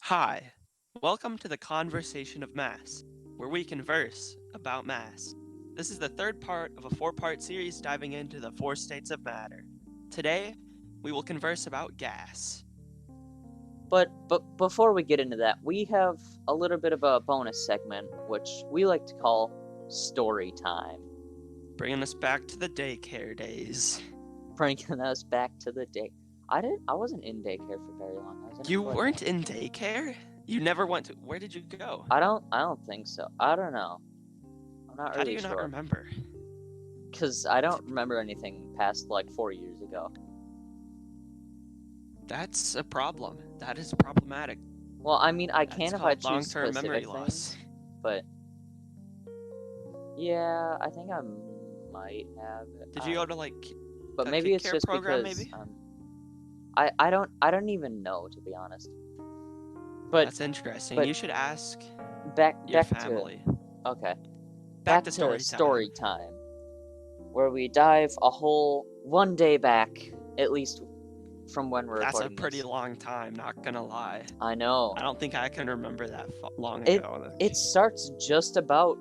Hi, welcome to the Conversation of Mass, where we converse about Mass. This is the third part of a four-part series diving into the four states of matter. Today, we will converse about gas. But before we get into that, we have a little bit of a bonus segment, which we like to call story time. Bringing us back to the daycare days. Bringing us back to the day. I wasn't in daycare for very long. I was in You it for weren't in daycare? You never went to. Where did you go? I don't think so. I don't know. I'm not How do really you not sure. remember? Because I don't remember anything past like 4 years ago. That's a problem. That is problematic. Well, I mean, I That's can if I called choose long-term memory specific loss. things, but yeah, I think I might have. Did you go to like But a maybe kid it's care just program, because maybe? I don't even know, to be honest. But That's interesting. but You should ask back your to family. okay. Back to To story time. story time, where we dive a whole one day back, at least from when we're That's a recording pretty this. long time, not gonna lie. I know. I don't think I can remember that long It ago. it starts just about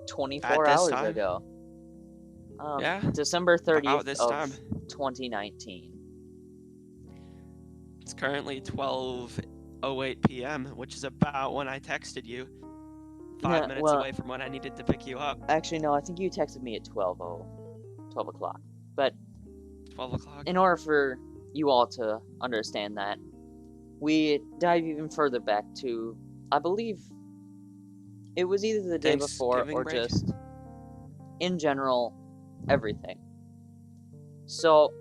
24 At this hours time? ago. Yeah, December about 30th this of time. 2019. It's currently 12:08 p.m., which is about when I texted you. 5 minutes away from when I needed to pick you up. Actually, no, I think you texted me at 12 o'clock. But 12 o'clock? in order for you all to understand that, we dive even further back to, I believe, it was either the day before Thanksgiving or break? just, in general, everything. So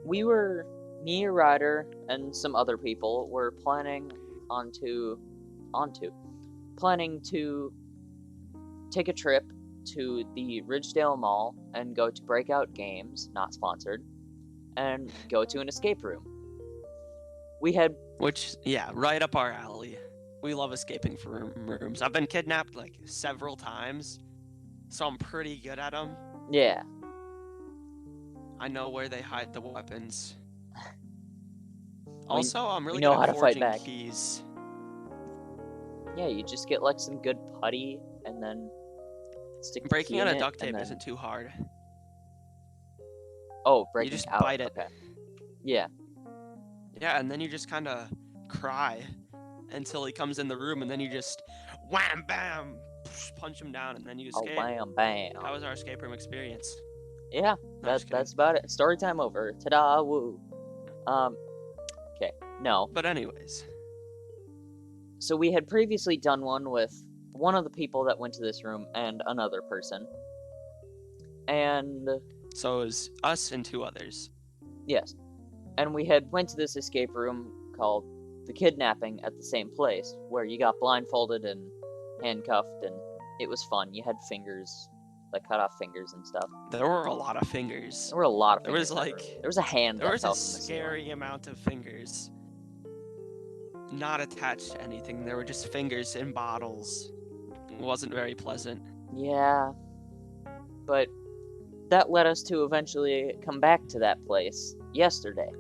me, Ryder, and some other people were planning to take a trip to the Ridgedale Mall and go to Breakout Games, not sponsored, and go to an escape room. We had... Which, yeah, right up our alley. We love escaping from rooms. I've been kidnapped like several times, so I'm pretty good at them. Yeah. I know where they hide the weapons. Also, I'm really we know good how at to fight forging back. keys. Yeah, you just get like some good putty and then stick the Breaking key out in a it, duct tape and then... isn't too hard. Oh, breaking You just out. bite it. Okay. Yeah. Yeah, and then you just kind of cry until he comes in the room, and then you just wham bam punch him down, and then you escape. Oh, bam, bam. That was our escape room experience. Yeah, No, just that's about it. Story time over. Ta-da, woo. Okay, no. But anyways, So we had previously done one with one of the people that went to this room and another person. And so it was us and two others. yes. And we had went to this escape room called The Kidnapping at the same place, where you got blindfolded and handcuffed, and it was fun. You had fingers, like cut off fingers and stuff. There were a lot of fingers. There were a lot of There fingers. There was a hand there that was fell a from the scary ceiling. amount of fingers. Not attached to anything. There were just fingers in bottles. It wasn't very pleasant. Yeah. But that led us to eventually come back to that place yesterday,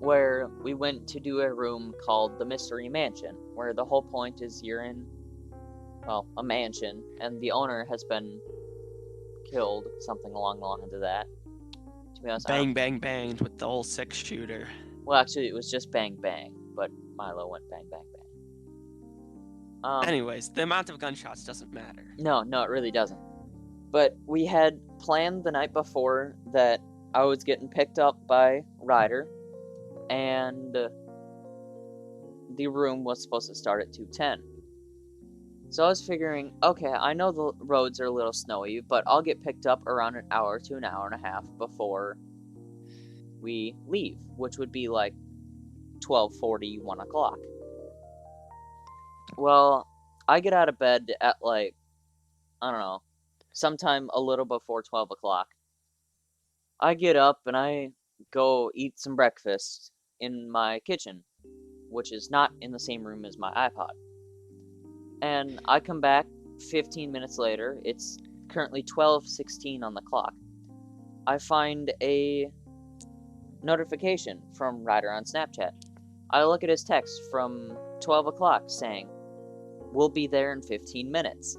where we went to do a room called the Mystery Mansion, where the whole point is you're in, well, a mansion, and the owner has been killed, something along the lines of that. To be honest, Bang, bang, banged with the old 6-shooter. Well, actually, it was just bang, bang, but Milo went bang, bang, bang. Anyways, the amount of gunshots doesn't matter. No, it really doesn't. But we had planned the night before that I was getting picked up by Ryder, and the room was supposed to start at 2:10. So I was figuring, okay, I know the roads are a little snowy, but I'll get picked up around an hour to an hour and a half before we leave, which would be like 12:40, 1 o'clock. Well, I get out of bed at like, I don't know, sometime a little before 12 o'clock. I get up and I go eat some breakfast in my kitchen, which is not in the same room as my iPod. And I come back 15 minutes later. It's currently 12:16 on the clock. I find a notification from Ryder on Snapchat. I look at his text from 12 o'clock saying, "We'll be there in 15 minutes."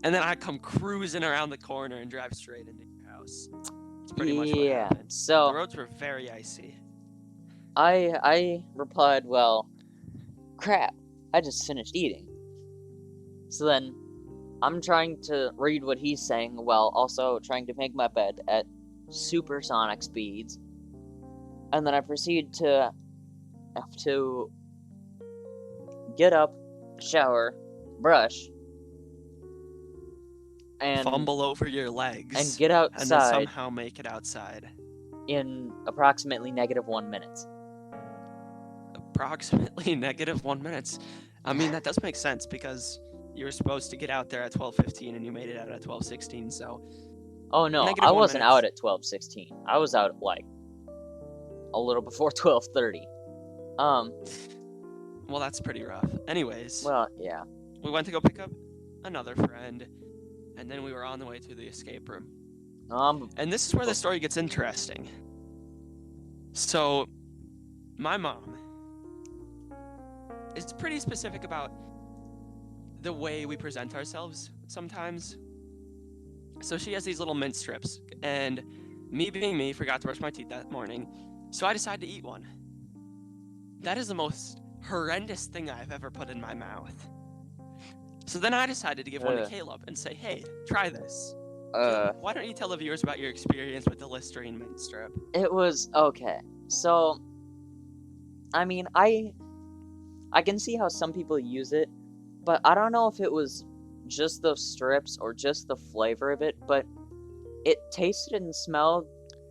And then I come cruising around the corner and drive straight into your house. That's pretty much what Yeah, happened. The so roads were very icy. I replied, "Well, crap, I just finished eating." So then I'm trying to read what he's saying while also trying to make my bed at supersonic speeds. And then I proceed to have to get up, shower, brush, and Fumble over your legs. and get And then outside somehow make it outside. in approximately -1 minute. Approximately -1 minute. I mean, that does make sense because you were supposed to get out there at 12:15 and you made it out at 12:16, so... Oh no, I -1 wasn't minute. out at 12:16. I was out like a little before 12:30. Well, that's pretty rough. Anyways, Well, yeah. we went to go pick up another friend, and then we were on the way to the escape room. And this is where the story gets interesting. So, my mom is pretty specific about the way we present ourselves sometimes. So she has these little mint strips, and me being me, forgot to brush my teeth that morning, so I decided to eat one. That is the most horrendous thing I've ever put in my mouth. So then I decided to give one to Caleb and say, hey, try this. Caleb, why don't you tell the viewers about your experience with the Listerine mint strip? It was okay. So, I mean, I can see how some people use it, but I don't know if it was just those strips or just the flavor of it, but it tasted and smelled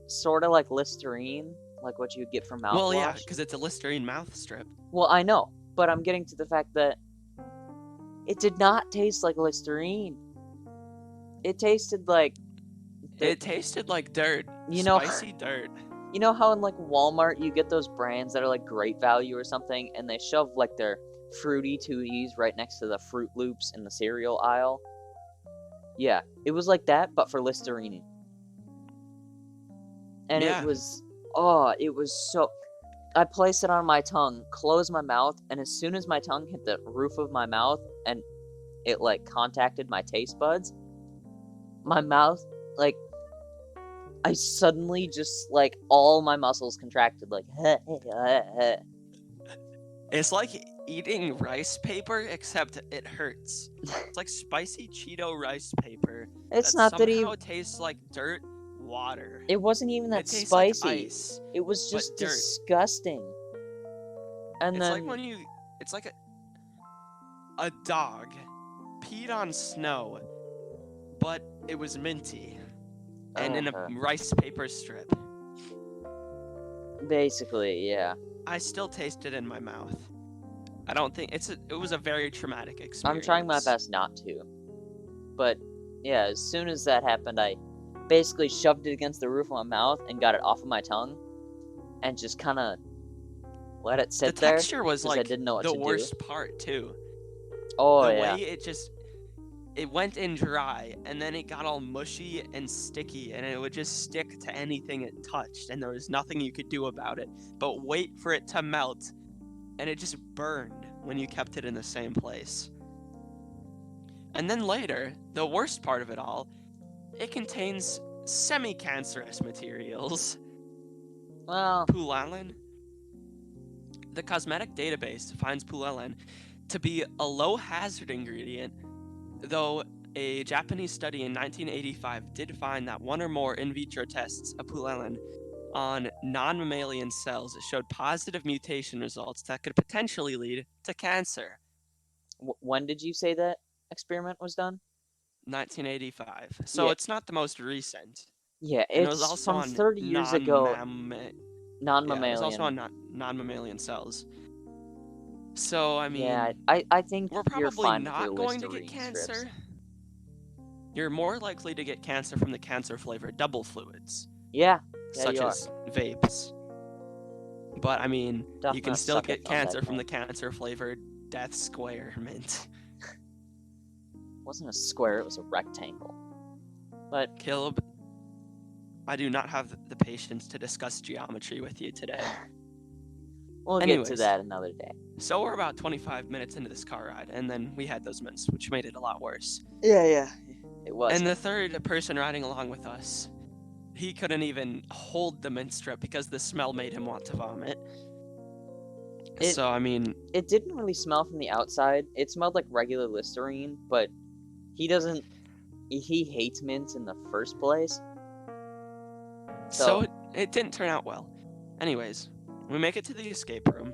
sort of like Listerine, like what you would get from mouthwash. Well, yeah, because it's a Listerine mouth strip. Well, I know, but I'm getting to the fact that it did not taste like Listerine. It tasted like... It tasted like dirt. You know, spicy dirt. You know how in like Walmart you get those brands that are like Great Value or something, and they shove like their Fruity Tooties right next to the Fruit Loops in the cereal aisle? Yeah, it was like that, but for Listerine. And Yeah. it was so... I placed it on my tongue, closed my mouth, and as soon as my tongue hit the roof of my mouth and it like contacted my taste buds, my mouth, like, I suddenly just, like, all my muscles contracted, like, It's like eating rice paper, except it hurts. It's like spicy Cheeto rice paper. It's not that somehow tastes like dirt water. It wasn't even that It tastes spicy. like ice, it was but just dirt. disgusting. And It's then like when you... It's like a dog peed on snow, but it was minty. And in a rice paper strip. Basically, yeah. I still taste it in my mouth. I don't think... It was a very traumatic experience. I'm trying my best not to. But, yeah, as soon as that happened, I basically shoved it against the roof of my mouth and got it off of my tongue. And just kind of let it sit there. The texture was like I didn't know what the to worst part, too. Oh, the yeah. way it went in dry, and then it got all mushy and sticky, and it would just stick to anything it touched, and there was nothing you could do about it but wait for it to melt, and it just burned when you kept it in the same place. And then later, the worst part of it all, it contains semi-cancerous materials. Well, Pulalen. The cosmetic database finds pulalen to be a low-hazard ingredient, though a Japanese study in 1985 did find that one or more in vitro tests of pulalen on non-mammalian cells showed positive mutation results that could potentially lead to cancer. When did you say that experiment was done? 1985. So Yeah. It's not the most recent. Yeah, And it it's was also from on 30 years ago. Non-mammalian. Yeah, it was also on non-mammalian cells. So, I mean... Yeah, I think we're you're probably fine not with going to Listerine get cancer. strips. You're more likely to get cancer from the cancer-flavored double fluids. Yeah, such as vapes. But, I mean, you can still get cancer from the cancer-flavored Death Square mint. It wasn't a square, it was a rectangle. But Caleb, I do not have the patience to discuss geometry with you today. We'll get to that another day. So we're about 25 minutes into this car ride, and then we had those mints, which made it a lot worse. Yeah. It was. And the third person riding along with us, he couldn't even hold the mint strip because the smell made him want to vomit. It didn't really smell from the outside. It smelled like regular Listerine, but he hates mints in the first place. So it didn't turn out well. Anyways, we make it to the escape room.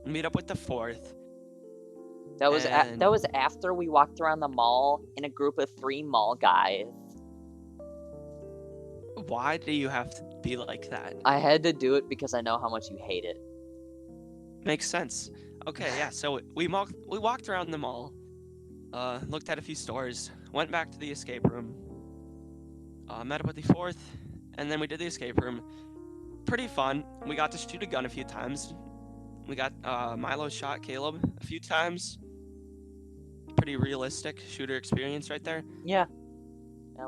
Meet up with the fourth. That was after we walked around the mall in a group of 3 mall guys. Why do you have to be like that? I had to do it because I know how much you hate it. Makes sense. Okay, yeah. So we walked around the mall, looked at a few stores, went back to the escape room, met up with the fourth, and then we did the escape room. Pretty fun. We got to shoot a gun a few times. We got Milo shot Caleb a few times. Pretty realistic shooter experience right there. Yeah.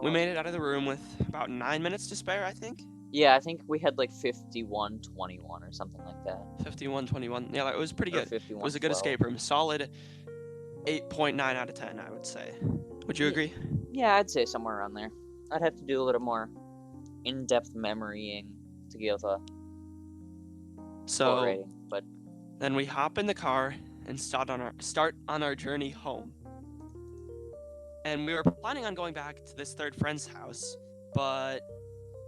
We made it out of the room with about 9 minutes to spare, I think. Yeah, I think we had like 51-21 or something like that. 51-21. Yeah, it was pretty good. It was a good escape room. Solid 8.9 out of 10, I would say. Would you agree? Yeah, I'd say somewhere around there. I'd have to do a little more in-depth memorying to give a full rating, but then we hop in the car and start on our journey home. And we were planning on going back to this third friend's house, but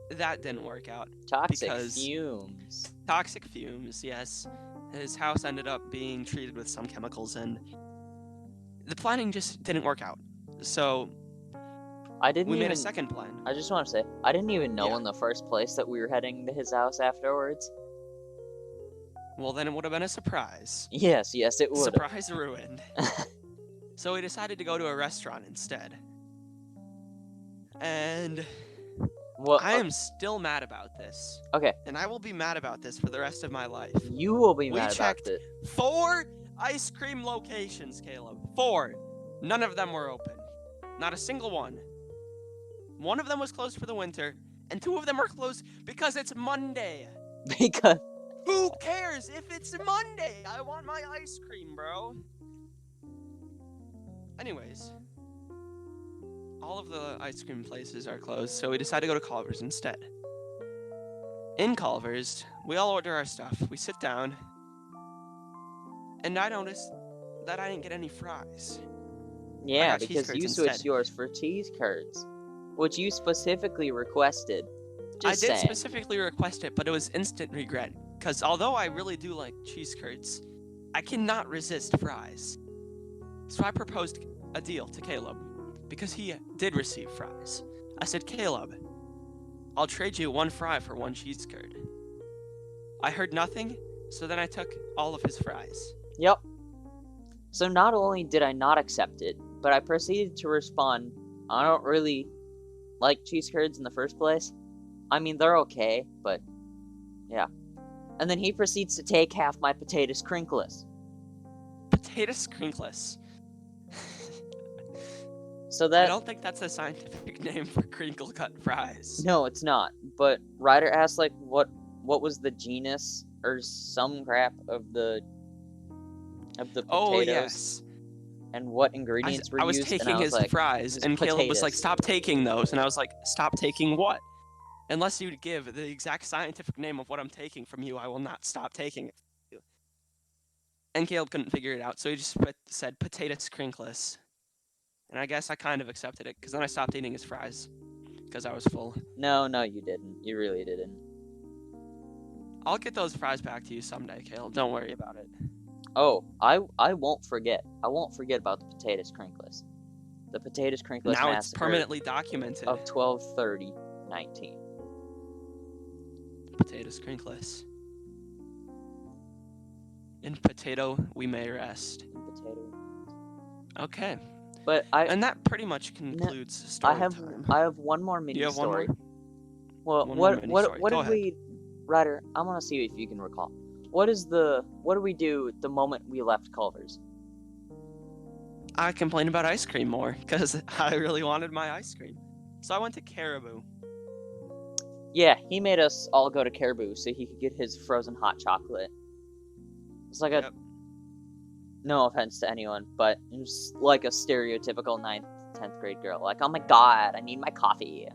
that didn't work out. Toxic fumes, yes. His house ended up being treated with some chemicals, and the planning just didn't work out. So we made a second plan. I just want to say, I didn't even know in the first place that we were heading to his house afterwards. Well, then it would have been a surprise. Yes, it would. Surprise ruined. So we decided to go to a restaurant instead. And I am still mad about this. Okay. And I will be mad about this for the rest of my life. You will be mad about it. We checked 4 ice cream locations, Caleb. 4. None of them were open. Not a single one. One of them was closed for the winter, and 2 of them were closed because it's Monday. Because... Who cares if it's Monday? I want my ice cream, bro. Anyways, all of the ice cream places are closed, so we decided to go to Culver's instead. In Culver's, we all order our stuff. We sit down, and I noticed that I didn't get any fries. Yeah, because you switched yours for cheese curds, which you specifically requested. I did specifically request it, but it was instant regret. Because although I really do like cheese curds, I cannot resist fries. So I proposed a deal to Caleb, because he did receive fries. I said, Caleb, I'll trade you 1 fry for 1 cheese curd. I heard nothing, so then I took all of his fries. Yep. So not only did I not accept it, but I proceeded to respond, I don't really like cheese curds in the first place. I mean, they're okay, but yeah. And then he proceeds to take half my Potatus Crinklus. Potatus Crinklus. So that... I don't think that's a scientific name for crinkle cut fries. No, it's not. But Ryder asked, like, what was the genus or some crap of the potatoes. Oh, yes. And what ingredients were used. I was taking his fries, and Caleb was like, stop taking those. And I was like, stop taking what? Unless you give the exact scientific name of what I'm taking from you, I will not stop taking it. And Caleb couldn't figure it out, so he just said Potatus Crinklus. And I guess I kind of accepted it, because then I stopped eating his fries, because I was full. No, you didn't. You really didn't. I'll get those fries back to you someday, Caleb. Don't worry about it. Oh, I won't forget. I won't forget about the Potatus Crinklus. The Potatus Crinklus Massacre. Now it's permanently documented. Of 12/30/19. Potatus Crinklus. In potato we may rest. In potato. Okay. But and that pretty much concludes story time. I have one more mini story. Well, what did we, Ryder? I want to see if you can recall. What do we do the moment we left Culver's? I complained about ice cream more because I really wanted my ice cream. So I went to Caribou. Yeah, he made us all go to Caribou so he could get his frozen hot chocolate. It's like Yep. no offense to anyone, but it's like a stereotypical 9th, 10th grade girl. Like, oh my god, I need my coffee.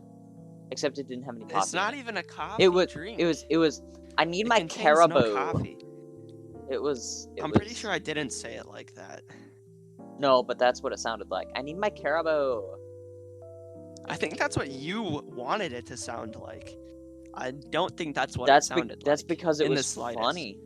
Except it didn't have any coffee. It's not in it. even a coffee drink. It was. I need It my contains Caribou. no coffee. I'm pretty sure I didn't say it like that. No, but that's what it sounded like. I need my Caribou. I think that's what you wanted it to sound like. I don't think that's what it sounded like. That's because it in the was slightest. funny.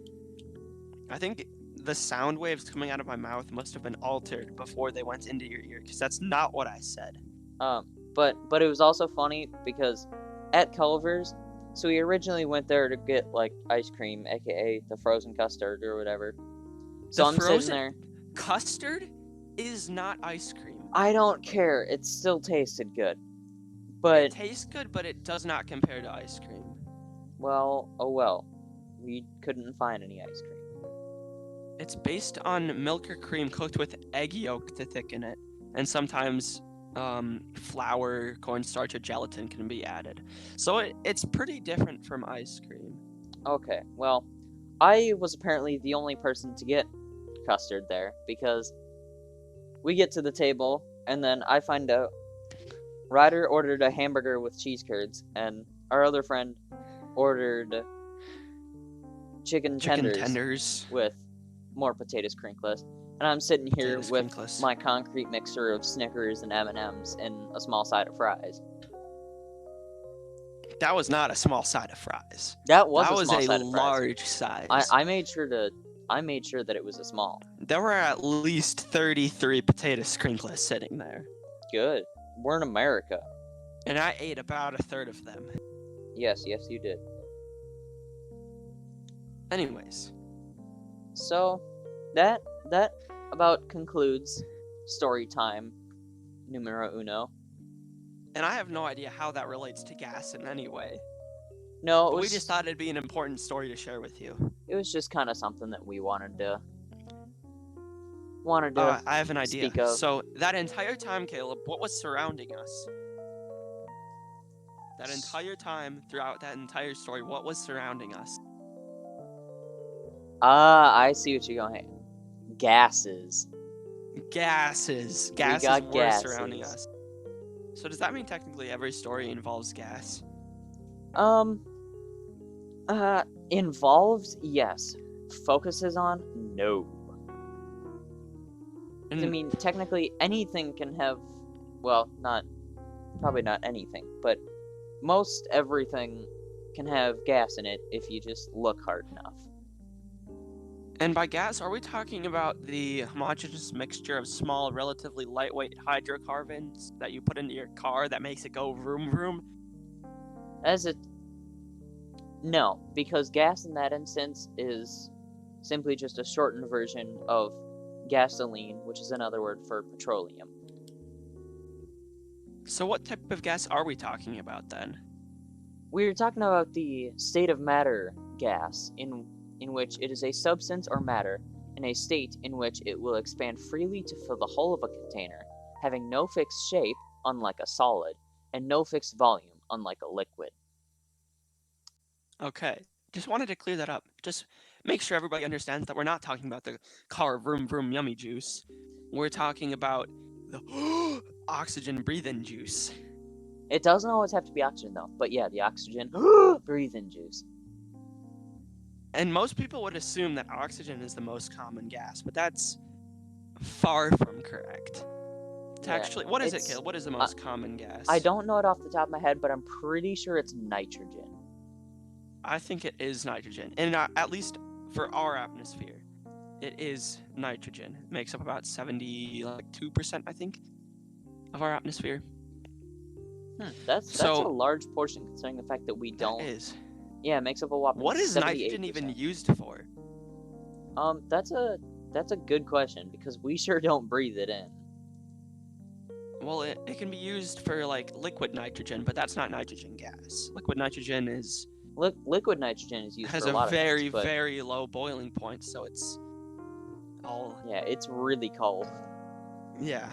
I think the sound waves coming out of my mouth must have been altered before they went into your ear, because that's not what I said. But it was also funny because at Culver's, so we originally went there to get like ice cream, aka the frozen custard or whatever. So I'm sitting there. Custard is not ice cream. I don't care. It still tasted good. But it tastes good, but it does not compare to ice cream. Well, oh well. We couldn't find any ice cream. It's based on milk or cream cooked with egg yolk to thicken it, and sometimes flour, cornstarch, or gelatin can be added. So it's pretty different from ice cream. Okay, well, I was apparently the only person to get custard there, because we get to the table, and then I find out Ryder ordered a hamburger with cheese curds, and our other friend ordered chicken tenders with more Potatus Crinklus. And I'm sitting here with my concrete mixture of Snickers and M&Ms and a small side of fries. That was not a small side of fries. That was a large size. I made sure that it was a small. There were at least 33 Potatus Crinklus sitting there. Good. We're in America. And I ate about a third of them. Yes, you did. Anyways. So, that about concludes Storytime numero uno. And I have no idea how that relates to gas in any way. No, we just thought it'd be an important story to share with you. It was just kind of something that we wanted to I have an idea. Speak of. So that entire time, Caleb, what was surrounding us? That entire time, throughout that entire story, what was surrounding us? I see what you're going. Gases. Gases were surrounding us. So does that mean technically every story involves gas? Involves, yes. Focuses on, no. I mean, technically anything can have, well, probably not anything, but most everything can have gas in it if you just look hard enough. And by gas, are we talking about the homogeneous mixture of small, relatively lightweight hydrocarbons that you put into your car that makes it go vroom vroom? No, because gas in that instance is simply just a shortened version of gasoline, which is another word for petroleum. So what type of gas are we talking about then? We're talking about the state of matter gas, in which it is a substance or matter in a state in which it will expand freely to fill the whole of a container, having no fixed shape, unlike a solid, and no fixed volume, unlike a liquid. Okay, just wanted to clear that up. Just make sure everybody understands that we're not talking about the car vroom vroom yummy juice. We're talking about the oxygen breathing juice. It doesn't always have to be oxygen though, but yeah, the oxygen breathing juice. And most people would assume that oxygen is the most common gas, but that's far from correct. Actually, what is it, Caleb? What is the most common gas? I don't know it off the top of my head, but I'm pretty sure it's nitrogen. I think it is nitrogen, and at least for our atmosphere, it is nitrogen. It makes up about 72%, I think, of our atmosphere. That's a large portion, considering the fact that we don't. It is. Yeah, it makes up a whopping. What is nitrogen even used for? That's a good question, because we sure don't breathe it in. Well, it can be used for like liquid nitrogen, but that's not nitrogen gas. Liquid nitrogen is. Liquid nitrogen is used for a lot of things. Has a very low boiling point, so it's all. Yeah, it's really cold. Yeah,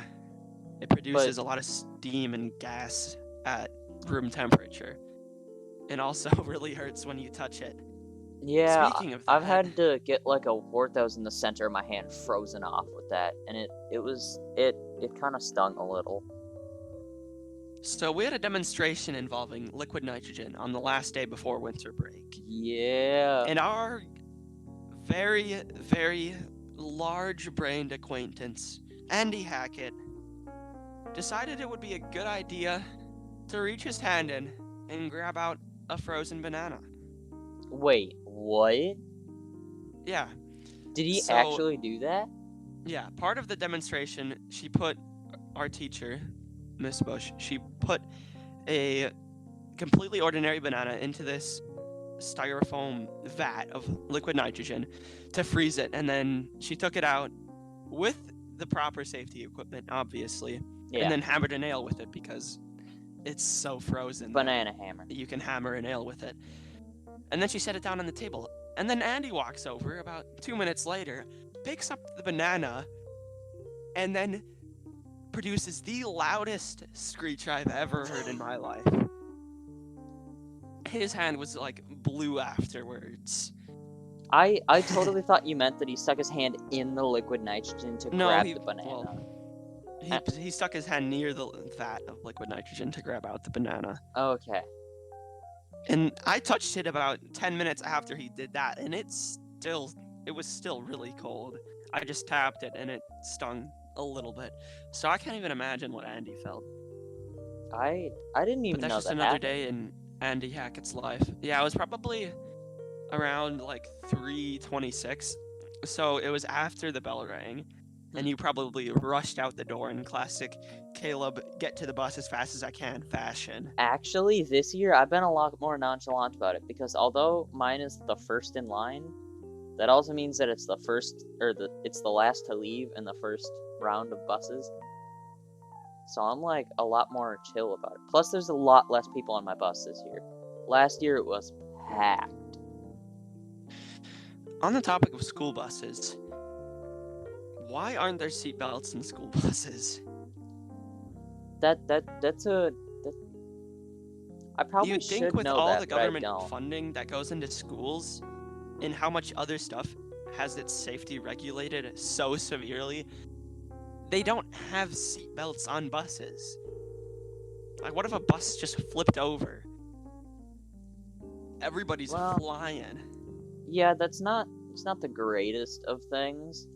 it produces a lot of steam and gas at room temperature, and also really hurts when you touch it. Yeah, Speaking of I've that, had to get like a wart that was in the center of my hand frozen off with that, and it kind of stung a little. so we had a demonstration involving liquid nitrogen on the last day before winter break. Yeah. And our very, very large-brained acquaintance, Andy Hackett, decided it would be a good idea to reach his hand in and grab out a frozen banana. Wait, what? Yeah, Did he so, actually do that? yeah, part of the demonstration, our teacher, Miss Bush, she put a completely ordinary banana into this styrofoam vat of liquid nitrogen to freeze it, and then she took it out with the proper safety equipment, obviously, Yeah. and then hammered a nail with it because it's so frozen Banana hammer. that you can hammer a nail with it. And then she set it down on the table. And then Andy walks over about 2 minutes later, picks up the banana, and then produces the loudest screech I've ever heard in my life. His hand was like blue afterwards. I totally thought you meant that he stuck his hand in the liquid nitrogen to grab the banana. He stuck his hand near the vat of liquid nitrogen to grab out the banana. Okay. And I touched it about 10 minutes after he did that, and it was still really cold. I just tapped it, and it stung a little bit. So I can't even imagine what Andy felt. I didn't even But that's know just that another happened. day in Andy Hackett's life. Yeah, it was probably around like 3:26. So it was after the bell rang, and you probably rushed out the door in classic Caleb get to the bus as fast as I can fashion. Actually, this year I've been a lot more nonchalant about it because although mine is the first in line, that also means that it's it's the last to leave in the first round of buses. So I'm like a lot more chill about it. Plus, there's a lot less people on my bus this year. Last year it was packed. On the topic of school buses, why aren't there seatbelts in school buses? I probably You'd think should with know all that, the but I government don't. funding that goes into schools and how much other stuff has its safety regulated so severely, they don't have seatbelts on buses. Like, what if a bus just flipped over? Everybody's flying. Yeah, it's not the greatest of things.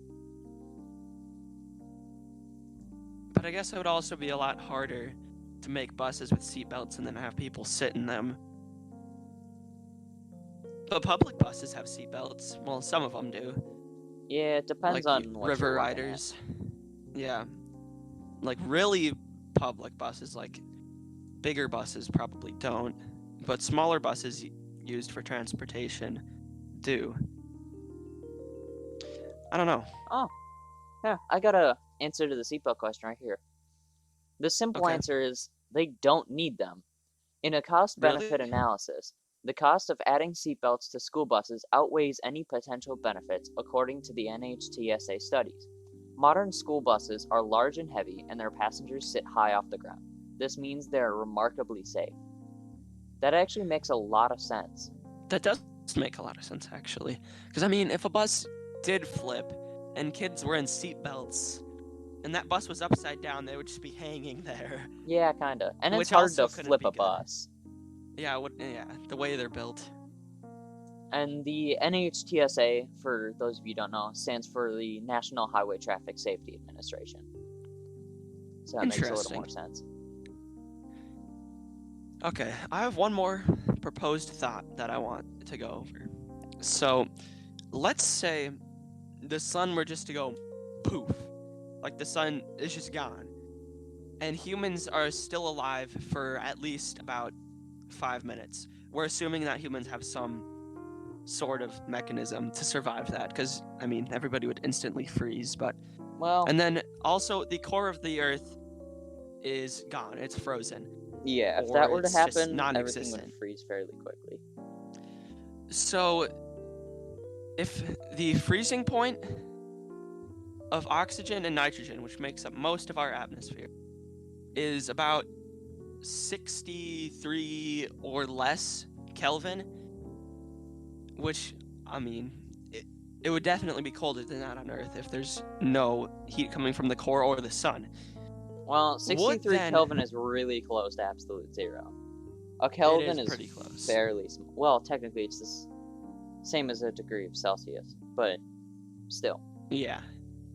But I guess it would also be a lot harder to make buses with seatbelts and then have people sit in them. But public buses have seatbelts. Well, some of them do. Yeah, it depends like on what river you're riders. Yeah. Like really public buses, like bigger buses probably don't. But smaller buses used for transportation do. I don't know. Oh. Yeah, I got a answer to the seatbelt question right here. The simple answer is they don't need them. In a cost-benefit analysis, the cost of adding seatbelts to school buses outweighs any potential benefits according to the NHTSA studies. Modern school buses are large and heavy and their passengers sit high off the ground. This means they are remarkably safe. That actually makes a lot of sense. That does make a lot of sense, actually. Because, I mean, if a bus did flip and kids were in seatbelts and that bus was upside down, they would just be hanging there. Yeah, kinda. And it's hard to flip a bus. Yeah, the way they're built. And the NHTSA, for those of you who don't know, stands for the National Highway Traffic Safety Administration. So that makes a little more sense. Okay, I have one more proposed thought that I want to go over. So, let's say the sun were just to go poof. Like the sun is just gone. And humans are still alive for at least about 5 minutes. We're assuming that humans have some sort of mechanism to survive that, because, I mean, everybody would instantly freeze, but... Well... And then, also, the core of the Earth is gone. It's frozen. Yeah, if that were to happen, everything would freeze fairly quickly. So, if the freezing point of oxygen and nitrogen, which makes up most of our atmosphere, is about 63 or less Kelvin, which, I mean, it would definitely be colder than that on Earth if there's no heat coming from the core or the sun. Well, 63 then- Kelvin is really close to absolute zero. A It Kelvin is is pretty close. fairly small. Well, technically it's the same as a degree of Celsius, but still, Yeah,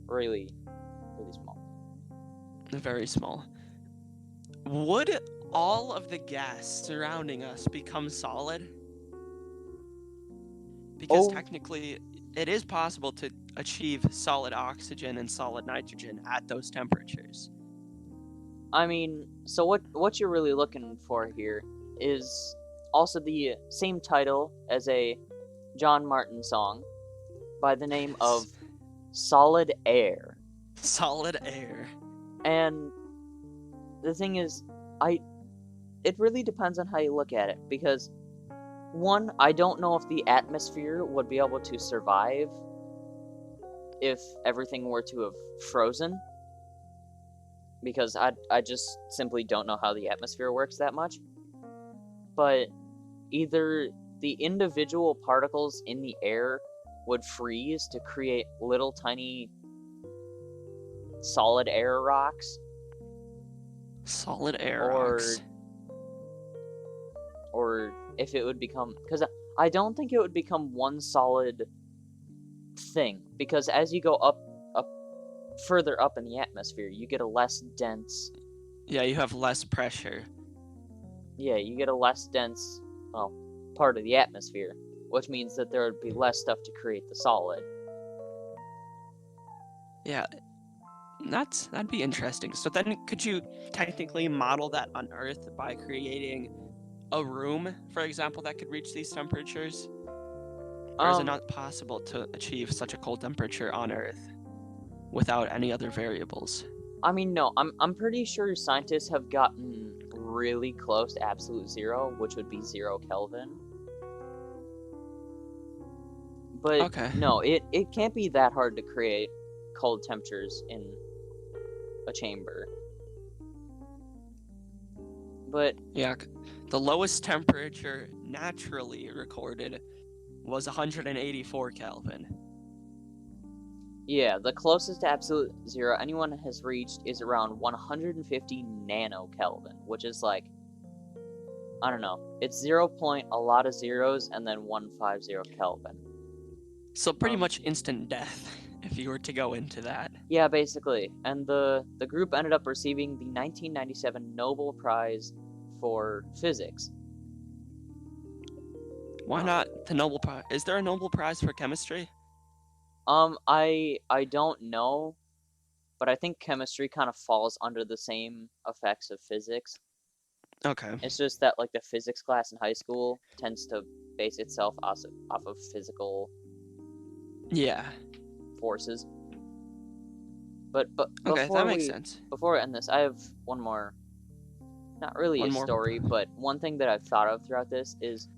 really, really small. very small. Would all of the gas surrounding us become solid? Because Oh. technically, it is possible to achieve solid oxygen and solid nitrogen at those temperatures. I mean, so what you're really looking for here is also the same title as a John Martin song by the name of Solid Air. Solid air. And the thing is, it really depends on how you look at it, because one, I don't know if the atmosphere would be able to survive if everything were to have frozen, because I just simply don't know how the atmosphere works that much. But either the individual particles in the air would freeze to create little tiny solid air rocks, Solid air or rocks. or if it would become, because I don't think it would become one solid thing, because as you go up further up in the atmosphere, you get a less dense, Yeah, you have less pressure. you get a less dense, part of the atmosphere, which means that there would be less stuff to create the solid. Yeah, that'd be interesting. So then, could you technically model that on Earth by creating a room, for example, that could reach these temperatures? Or is it not possible to achieve such a cold temperature on Earth without any other variables? I mean, no, I'm pretty sure scientists have gotten really close to absolute zero, which would be 0 Kelvin. But Okay. no, it can't be that hard to create cold temperatures in a chamber. But Yeah, the lowest temperature naturally recorded was 184 Kelvin. yeah, the closest to absolute zero anyone has reached is around 150 nanokelvin, which is like, I don't know, it's 0 point, a lot of zeros, and then 150 Kelvin. So pretty much instant death, if you were to go into that. Yeah, basically. And the group ended up receiving the 1997 Nobel Prize for Physics. Why not the Nobel Prize? Is there a Nobel Prize for chemistry? I don't know, but I think chemistry kind of falls under the same effects of physics. Okay. It's just that, like, the physics class in high school tends to base itself off of physical Yeah. forces. But Okay, before that makes sense. before we end this, I have one more, not really One a more. story, but one thing that I've thought of throughout this is,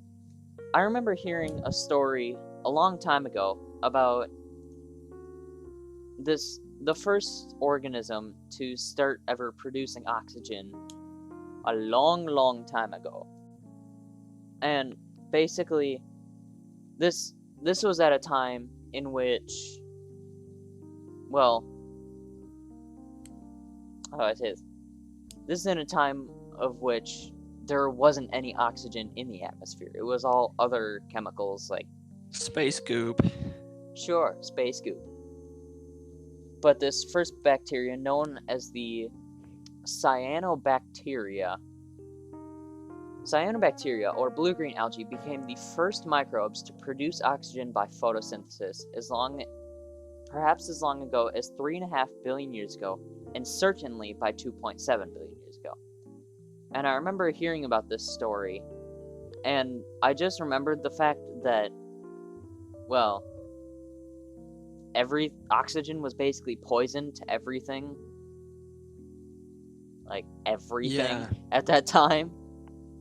I remember hearing a story a long time ago about the first organism to start ever producing oxygen a long time ago. And basically, this was at a time in which, well, how do I say this? This is in a time of which there wasn't any oxygen in the atmosphere. It was all other chemicals, like, Space goop. sure, space goop. But this first bacteria, known as the cyanobacteria, or blue-green algae, became the first microbes to produce oxygen by photosynthesis, perhaps as long ago as 3.5 billion years ago, and certainly by 2.7 billion years ago. And I remember hearing about this story, and I just remembered the fact that, well, every oxygen was basically poison to everything. Like, everything at that time.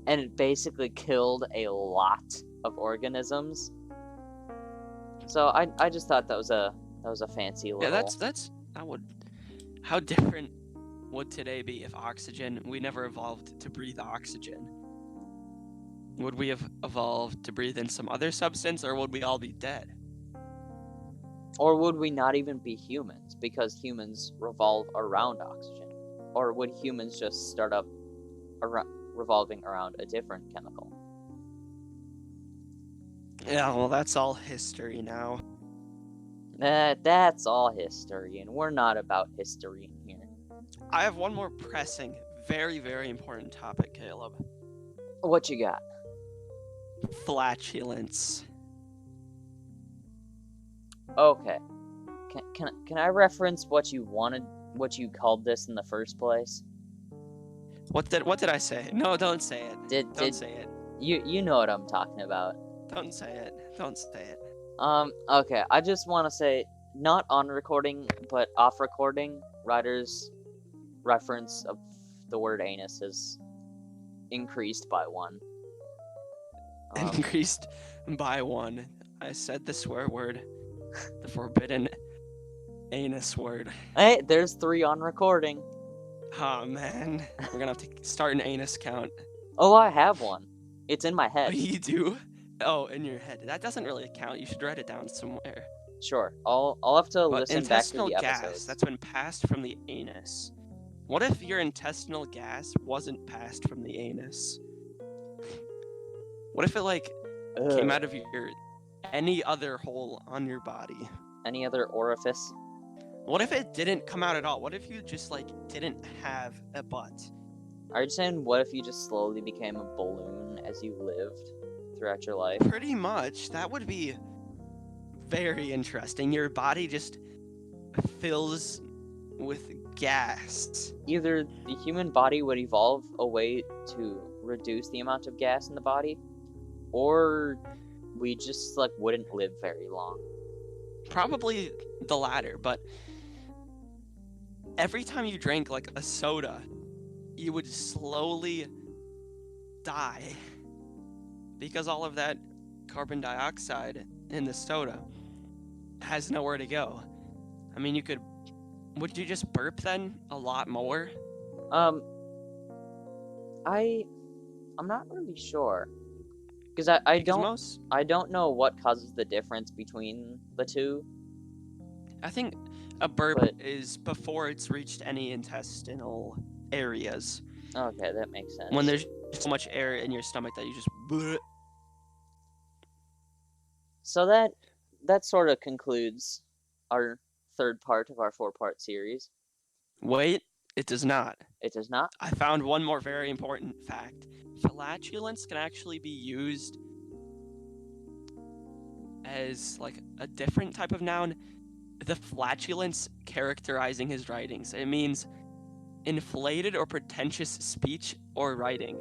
And it basically killed a lot of organisms. So I just thought that was a fancy little... Yeah, how different would today be if we never evolved to breathe oxygen? Would we have evolved to breathe in some other substance, or would we all be dead? Or would we not even be humans because humans revolve around oxygen? Or would humans just start up revolving around a different chemical? Yeah, well, that's all history now. That's all history, and we're not about history in here. I have one more pressing, very, very important topic, Caleb. What you got? Flatulence. Okay. Can I reference what you called this in the first place? What did I say? No, don't say it. Don't say it. You know what I'm talking about. Don't say it. Don't say it. Okay, I just want to say, not on recording, but off recording, Ryder's reference of the word anus has increased by 1. Increased by 1. I said the swear word. The forbidden anus word. Hey, there's 3 on recording. Oh, man. We're gonna have to start an anus count. Oh, I have one. It's in my Oh, head. you do? Oh, in your head. That doesn't really count. You should write it down somewhere. Sure, I'll have to But listen back to intestinal the gas episodes. that's been passed from the anus. What if your intestinal gas wasn't passed from the anus? What if it came out of your any other hole on your body? Any other orifice? What if it didn't come out at all? What if you just didn't have a butt? Are you saying what if you just slowly became a balloon as you lived throughout your life? Pretty much. That would be very interesting. Your body just fills with gas. Either the human body would evolve a way to reduce the amount of gas in the body, or we just wouldn't live very long. Probably the latter, but every time you drank a soda, you would slowly die because all of that carbon dioxide in the soda has nowhere to go. I mean, would you just burp then a lot more? I'm not really sure, because I don't know what causes the difference between the two. I think a burp is before it's reached any intestinal areas. Okay, that makes sense. When there's so much air in your stomach that you just bleh. So that sort of concludes our third part of our 4-part series. Wait, it does not. It does not? I found one more very important fact. Flatulence can actually be used as a different type of noun. The flatulence characterizing his writings. It means inflated or pretentious speech or writing.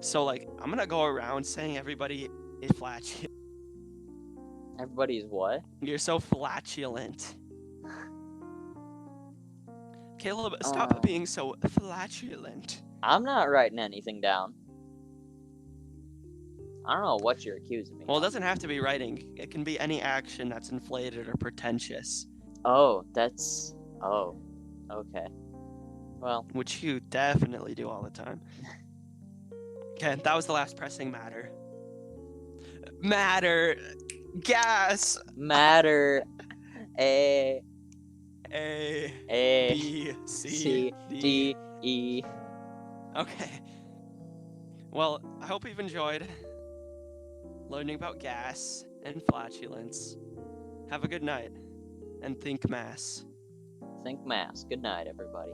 So I'm gonna go around saying everybody is flatulent. Everybody is what? You're so flatulent. Caleb, stop being so flatulent. I'm not writing anything down. I don't know what you're accusing me of. Well, it doesn't have to be writing. It can be any action that's inflated or pretentious. Oh, okay. Well, which you definitely do all the time. Okay, that was the last pressing matter. Gas. Matter. A. B. C. D. E. Okay. Well, I hope you've enjoyed learning about gas and flatulence. Have a good night, and think mass. Think mass. Good night, everybody.